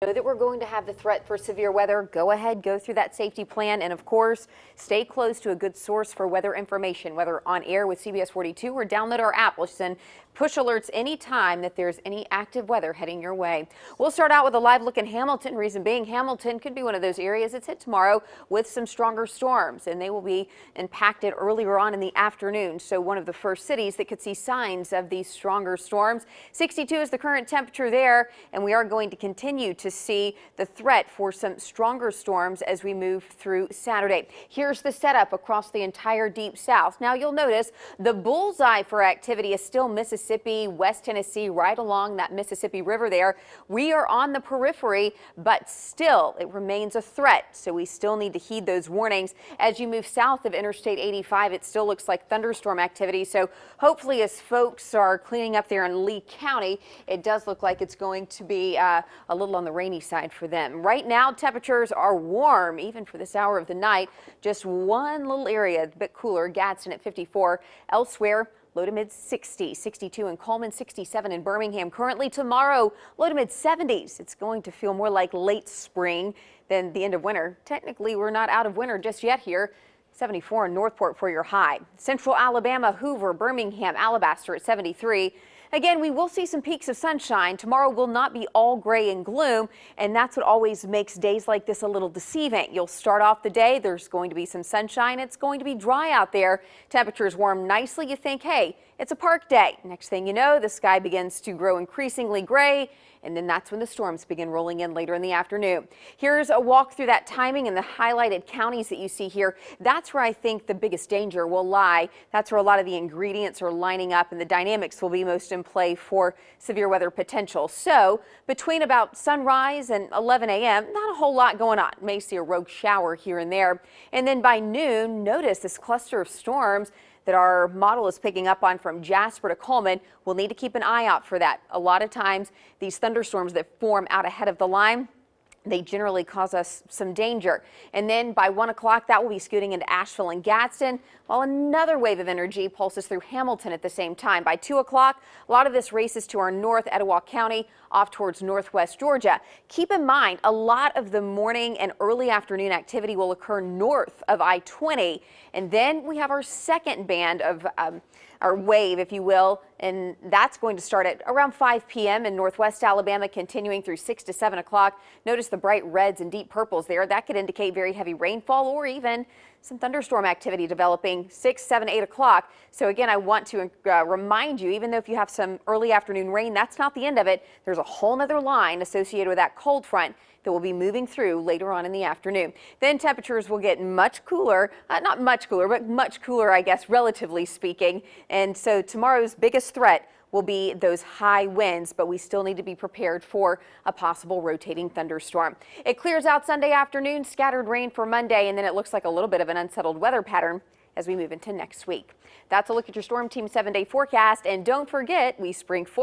Know that we're going to have the threat for severe weather. Go ahead, go through that safety plan, and of course, stay close to a good source for weather information, whether on air with CBS42 or download our app. We'll send push alerts anytime that there's any active weather heading your way. We'll start out with a live look in Hamilton. Reason being, Hamilton could be one of those areas that's hit tomorrow with some stronger storms, and they will be impacted earlier on in the afternoon. So one of the first cities that could see signs of these stronger storms. 62 is the current temperature there, and we are going to continue to see the threat for some stronger storms as we move through Saturday. Here's the setup across the entire deep south. Now you'll notice the bullseye for activity is still Mississippi, West Tennessee, right along that Mississippi River there. We are on the periphery, but still it remains a threat. So we still need to heed those warnings. As you move south of Interstate 85, it still looks like thunderstorm activity. So hopefully as folks are cleaning up there in Lee County, it does look like it's going to be a little on the rainy side for them. Right now, temperatures are warm, even for this hour of the night. Just one little area, a bit cooler, Gadsden at 54. Elsewhere, low to mid 60s, 62 in Coleman, 67 in Birmingham. Currently tomorrow, low to mid 70s. It's going to feel more like late spring than the end of winter. Technically, we're not out of winter just yet here. 74 in Northport for your high. Central Alabama, Hoover, Birmingham, Alabaster at 73. Again, we will see some peaks of sunshine. Tomorrow will not be all gray and gloom, and that's what always makes days like this a little deceiving. You'll start off the day, there's going to be some sunshine, it's going to be dry out there. Temperatures warm nicely, you think, hey, it's a park day. Next thing you know, the sky begins to grow increasingly gray, and then that's when the storms begin rolling in later in the afternoon. Here's a walk through that timing and the highlighted counties that you see here. That's where I think the biggest danger will lie. That's where a lot of the ingredients are lining up and the dynamics will be most in play for severe weather potential. So between about sunrise and 11 a.m., not a whole lot going on. May see a rogue shower here and there. And then by noon, notice this cluster of storms that our model is picking up on from Jasper to Coleman. We'll need to keep an eye out for that. A lot of times these thunderstorms that form out ahead of the line, they generally cause us some danger. And then by 1 o'clock, that will be scooting into Asheville and Gadsden, while another wave of energy pulses through Hamilton at the same time. By 2 o'clock, a lot of this races to our north, Etowah County, off towards northwest Georgia. Keep in mind, a lot of the morning and early afternoon activity will occur north of I-20. And then we have our second band of our wave, if you will, and that's going to start at around 5 p.m. in northwest Alabama, continuing through 6 to 7 o'clock. Notice the bright reds and deep purples there. That could indicate very heavy rainfall or even some thunderstorm activity developing 6, 7, 8 o'clock. So again, I want to remind you, even though if you have some early afternoon rain, that's not the end of it. There's a whole nother line associated with that cold front that will be moving through later on in the afternoon. Then temperatures will get much cooler, not much cooler, but much cooler, I guess, relatively speaking. And so tomorrow's biggest threat will be those high winds, but we still need to be prepared for a possible rotating thunderstorm. It clears out Sunday afternoon, scattered rain for Monday, and then it looks like a little bit of an unsettled weather pattern as we move into next week. That's a look at your Storm Team 7-day forecast, and don't forget, we spring forward.